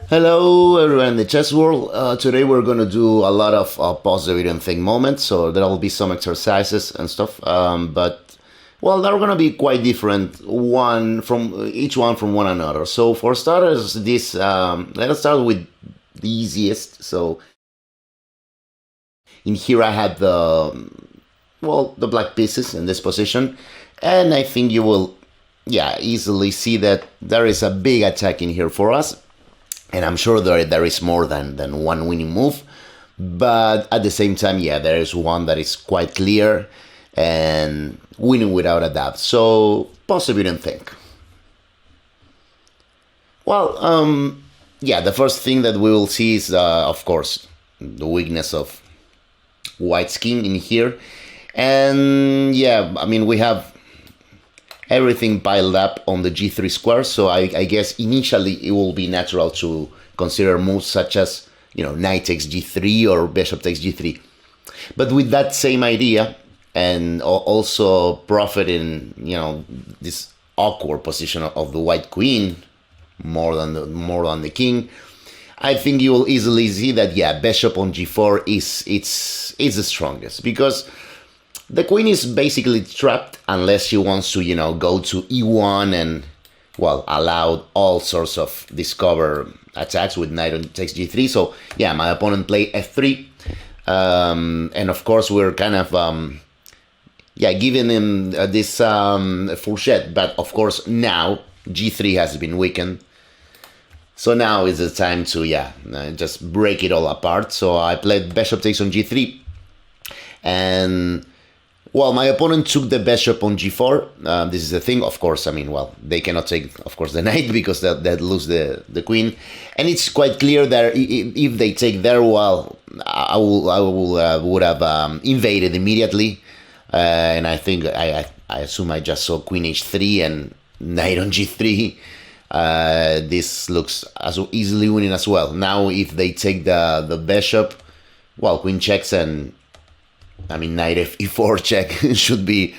Hello everyone in the chess world. Today we're going to do a lot of pause the video and think moments, so there'll be some exercises and stuff, but well, they're going to be quite different, each one from one another. So for starters, let us start with the easiest. So in here I had the black pieces in this position, and I think you will easily see that there is a big attack in here for us. And I'm sure there is more than one winning move, but at the same time, there is one that is quite clear and winning without a doubt. So pause the video and think. Well, the first thing that we will see is, of course, the weakness of white's king in here. And we have everything piled up on the g3 square, so I guess initially it will be natural to consider moves such as, knight takes g3 or bishop takes g3. But with that same idea, and also profiting, this awkward position of the white queen more than the king, I think you will easily see that bishop on g4 is the strongest, because the queen is basically trapped unless she wants to, go to e1 and, allow all sorts of discover attacks with knight on takes g3. So, my opponent played f3. And of course, we're kind of, giving him this fourchette. But of course, now g3 has been weakened. So now is the time to, just break it all apart. So I played bishop takes on g3. And my opponent took the bishop on g4. This is the thing, of course. They cannot take, of course, the knight because that lose the queen. And it's quite clear that if they take there, I would have invaded immediately. And I think I assume I just saw queen h3 and knight on g3. This looks as easily winning as well. Now, if they take the bishop, queen checks and knight f4 check should be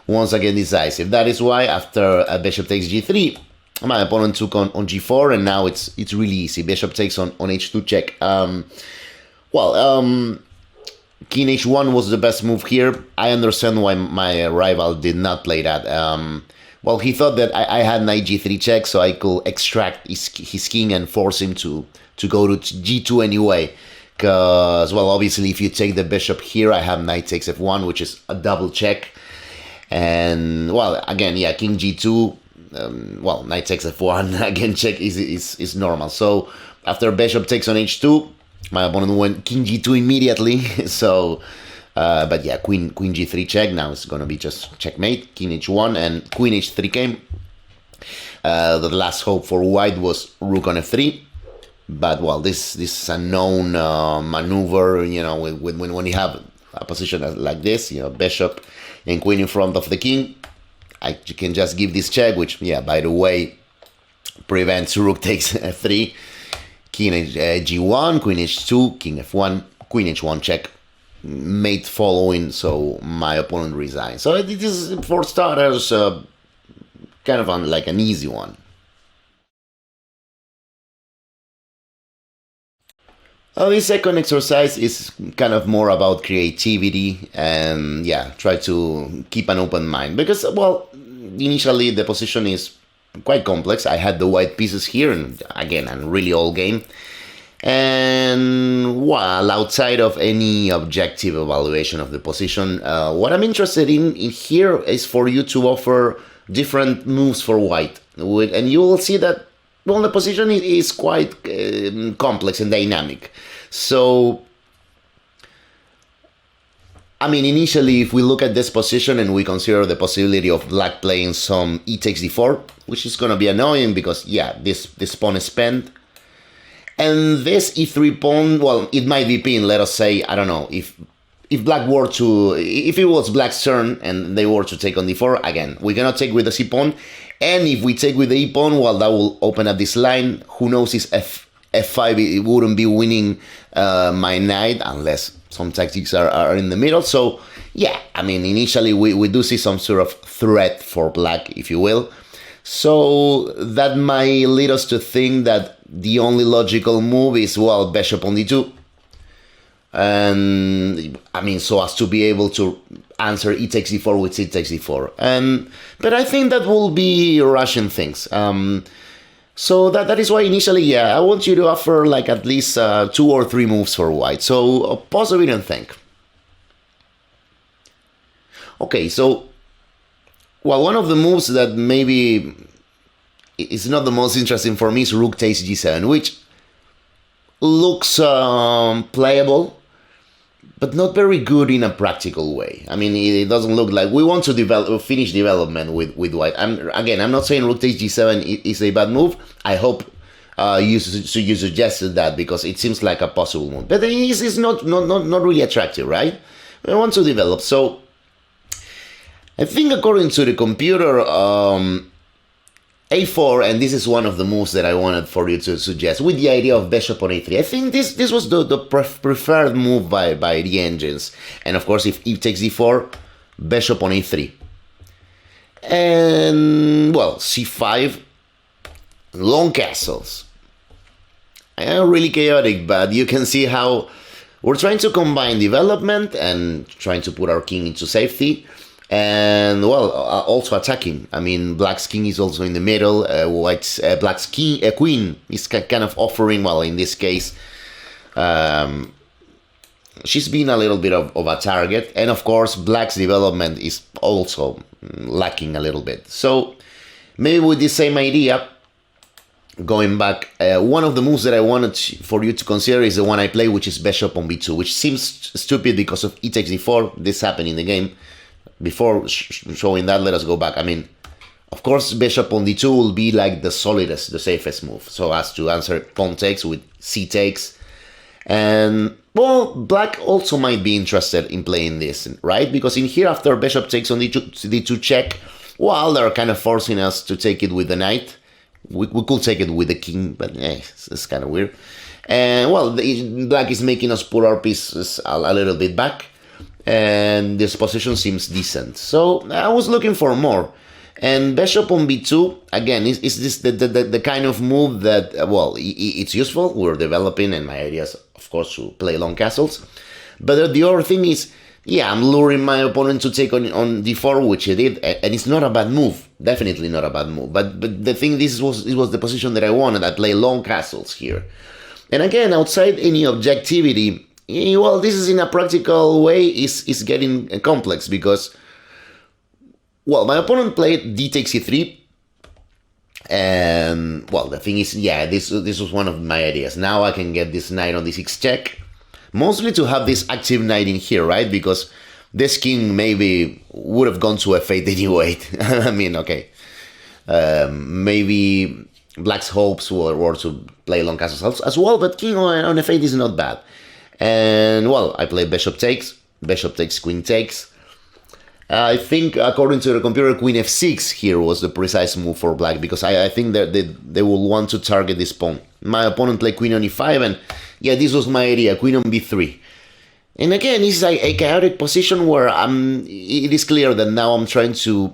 once again decisive. That is why after a bishop takes g3, my opponent took on g4, and now it's really easy. Bishop takes on h2 check. King h1 was the best move here. I understand why my rival did not play that. He thought that I had knight g3 check, so I could extract his king and force him to go to g2 anyway. Because, obviously, if you take the bishop here, I have knight takes f1, which is a double check. And, again, king g2, knight takes f1, again, check is normal. So, after bishop takes on h2, my opponent went king g2 immediately. So, queen g3 check. Now it's going to be just checkmate, king h1, and queen h3 came. The last hope for white was rook on f3. But this is a known maneuver, when you have a position like this, bishop and queen in front of the king, you can just give this check, which, by the way, prevents rook takes f3, king g1, queen h2, king f1, queen h1 check, mate following, so my opponent resigns. So it is, for starters, kind of like an easy one. The second exercise is kind of more about creativity and try to keep an open mind, because initially the position is quite complex. I had the white pieces here, and again, a really old game. And outside of any objective evaluation of the position, what I'm interested in here is for you to offer different moves for white, and you will see that the position is quite complex and dynamic. So, initially, if we look at this position and we consider the possibility of black playing some e takes d4, which is going to be annoying because, this pawn is spent. And this e3 pawn, it might be pinned, let us say, I don't know, if it was black's turn and they were to take on d4, again, we cannot take with the c pawn. And if we take with the e pawn, that will open up this line. Who knows if f5, it wouldn't be winning my knight unless some tactics are in the middle. So, initially we do see some sort of threat for black, if you will. So that might lead us to think that the only logical move is, well, bishop on d2. And I mean, so as to be able to answer e takes d4 with c takes d4. But I think that will be rushing things. So that is why initially, yeah, I want you to offer like at least 2 or 3 moves for white. So pause a video and think. Okay, so, well, one of the moves that maybe is not the most interesting for me is rook takes g7, which looks playable, but not very good in a practical way. I mean, it doesn't look like we want to finish development with white. I'm not saying rook takes g7 is a bad move. I hope you suggested that, because it seems like a possible move, but it's not really attractive, right? We want to develop. So I think according to the computer, a4, and this is one of the moves that I wanted for you to suggest, with the idea of bishop on a3. I think this was the preferred move by the engines. And of course, if e takes d4, bishop on a3. And, well, c5, long castles. Really chaotic, but you can see how we're trying to combine development and trying to put our king into safety. And, well, also attacking. I mean, black's king is also in the middle. Black's queen is kind of offering, well, in this case, she's been a little bit of a target. And, of course, black's development is also lacking a little bit. So, maybe with the same idea, going back, one of the moves that I wanted for you to consider is the one I play, which is bishop on b2, which seems stupid because of e takes d4. This happened in the game. Before showing that, let us go back. I mean, of course, bishop on d2 will be like the solidest, the safest move. So as to answer pawn takes with c takes. And, well, black also might be interested in playing this, right? Because in here, after bishop takes on d2 check, well, they're kind of forcing us to take it with the knight. We could take it with the king, but it's kind of weird. And, well, black is making us put our pieces a little bit back. And this position seems decent. So I was looking for more. And bishop on b2, again, is this the kind of move that, well, it's useful. We're developing, and my idea is, of course, to play long castles. But the other thing is, yeah, I'm luring my opponent to take on d4, which he did, and it's not a bad move. Definitely not a bad move. But the thing, it was the position that I wanted. I play long castles here. And again, outside any objectivity, well, this is in a practical way is getting complex because, well, my opponent played d takes e3, and, well, the thing is, yeah, this was one of my ideas. Now I can get this knight on d6 check, mostly to have this active knight in here, right? Because this king maybe would have gone to f8 anyway. I mean, okay, maybe black's hopes were to play long castles as well, but king on f8 is not bad. And, well, I play bishop takes, queen takes. I think, according to the computer, queen f6 here was the precise move for black, because I think that they will want to target this pawn. My opponent played queen on e5, and, yeah, this was my idea, queen on b3. And again, this is a chaotic position where it is clear that now I'm trying to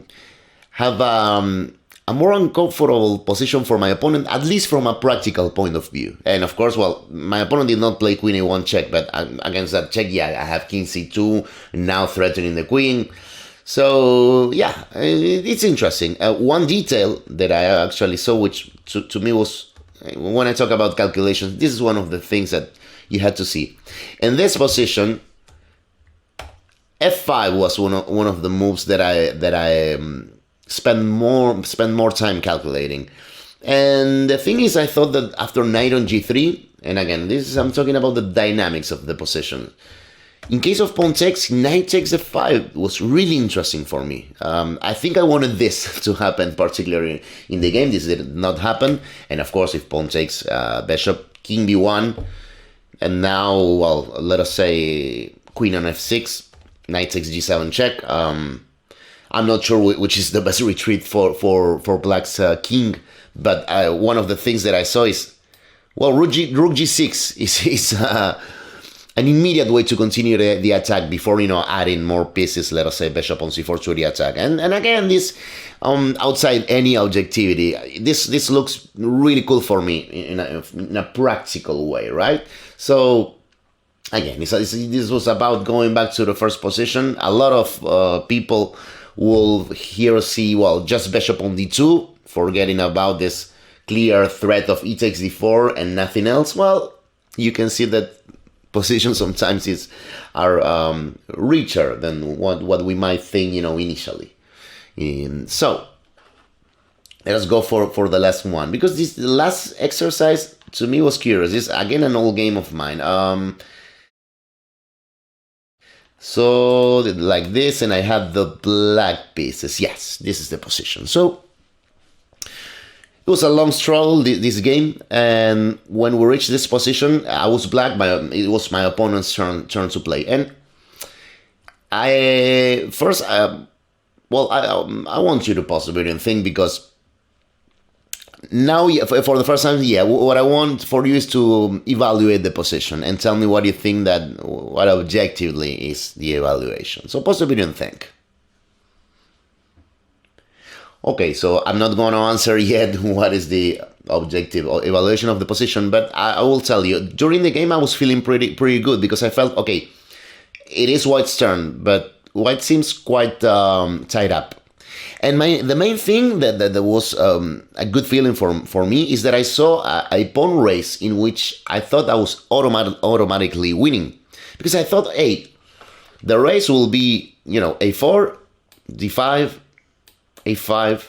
have a more uncomfortable position for my opponent, at least from a practical point of view. And of course, well, my opponent did not play queen a1 check, but against that check, yeah, I have king c2, now threatening the queen. So, yeah, it's interesting. One detail that I actually saw, which to me was, when I talk about calculations, this is one of the things that you had to see. In this position, f5 was one of the moves that I spend more time calculating. And the thing is, I thought that after knight on g3, and again, I'm talking about the dynamics of the position. In case of pawn takes, knight takes f5 was really interesting for me. I think I wanted this to happen, particularly in the game. This did not happen. And of course, if pawn takes, bishop, king b1, and now, well, let us say queen on f6, knight takes g7 check. I'm not sure which is the best retreat for black's king, but one of the things that I saw is, well, rook g6 is an immediate way to continue the attack before, adding more pieces, let us say bishop on c4 to the attack. And again, this outside any objectivity, this looks really cool for me in a practical way, right? So again, this was about going back to the first position. A lot of people will here see, well, just bishop on d2, forgetting about this clear threat of e takes d4 and nothing else. Well, you can see that position sometimes are richer than what we might think, initially. So let us go for the last one, because this last exercise to me was curious. It's again an old game of mine. So like this, and I have the black pieces. Yes, this is the position. So it was a long struggle, this game, and when we reached this position, I was black, it was my opponent's turn to play. And I want you to pause a bit and think, because now, for the first time, what I want for you is to evaluate the position and tell me what you think what objectively is the evaluation. So pause a bit and think. Okay, so I'm not going to answer yet what is the objective evaluation of the position, but I will tell you, during the game I was feeling pretty good, because I felt, okay, it is white's turn, but white seems quite tied up. And the main thing that was a good feeling for me is that I saw a pawn race in which I thought I was automatically winning, because I thought, hey, the race will be, a4, d5, a5,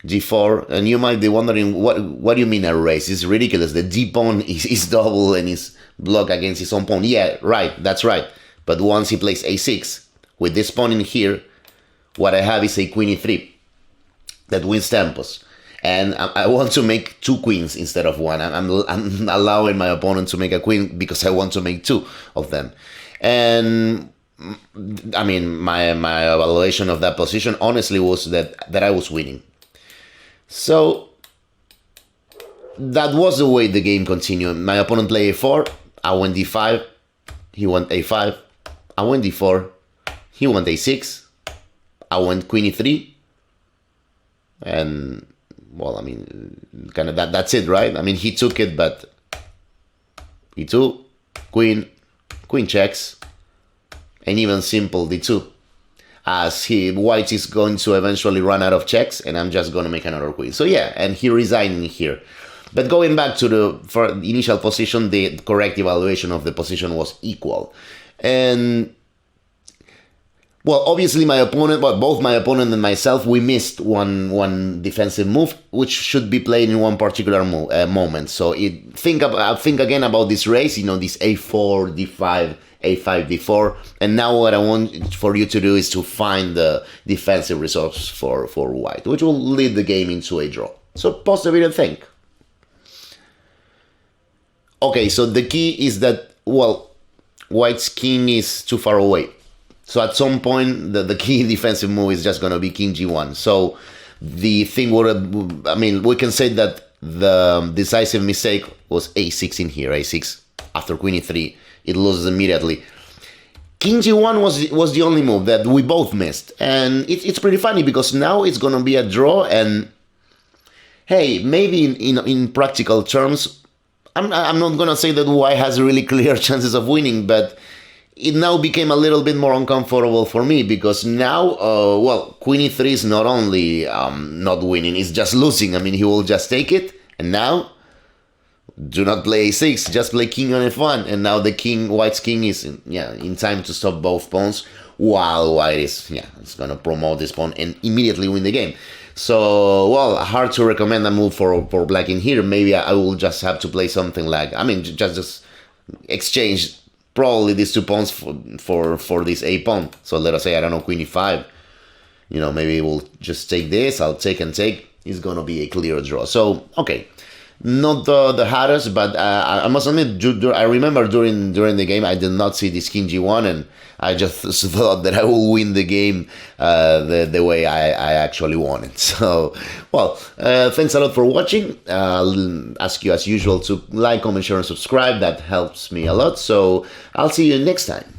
g4, and you might be wondering, what do you mean a race? It's ridiculous. The d pawn is double and is blocked against his own pawn. Yeah, right, that's right. But once he plays a6 with this pawn in here, what I have is a queen e3 that wins tempos, and I want to make two queens instead of one. I'm allowing my opponent to make a queen because I want to make two of them. And I mean, my evaluation of that position honestly was that I was winning. So that was the way the game continued. My opponent played a4, I went d5, he went a5, I went d4, he went a6, I went queen e3, and well, I mean, kind of that's it, right? I mean, he took it, but e2, queen checks, and even simple d2, as white is going to eventually run out of checks, and I'm just going to make another queen. So yeah, and he resigned in here. But going back to the initial position, the correct evaluation of the position was equal. And well, obviously my opponent, both my opponent and myself, we missed one defensive move, which should be played in one particular moment. So think again about this race, this a4, d5, a5, d4, and now what I want for you to do is to find the defensive resource for white, which will lead the game into a draw. So pause the video and think. Okay, so the key is that, well, white's king is too far away. So at some point, the key defensive move is just going to be king g1. So the thing would, I mean, we can say that the decisive mistake was a6 in here, a6 after queen e3. It loses immediately. King g1 was the only move that we both missed. And it's pretty funny, because now it's going to be a draw. And hey, maybe in practical terms, I'm not going to say that white has really clear chances of winning, but it now became a little bit more uncomfortable for me, because now, well, queen e3 is not only not winning, it's just losing. I mean, he will just take it, and now do not play a6, just play king on f1, and now white's king is in time to stop both pawns, while white is it's gonna promote this pawn and immediately win the game. So, well, hard to recommend a move for black in here. Maybe I will just have to play something like, I mean, just exchange probably these two pawns for this a pawn. So let us say, I don't know, queen e5. Maybe we'll just take this, I'll take and take. It's gonna be a clear draw. So, okay. not the hardest, but I must admit, I remember during the game, I did not see this King G1, and I just thought that I will win the game the way I actually won it. So, well, thanks a lot for watching. I'll ask you, as usual, to like, comment, share, and subscribe. That helps me a lot. So, I'll see you next time.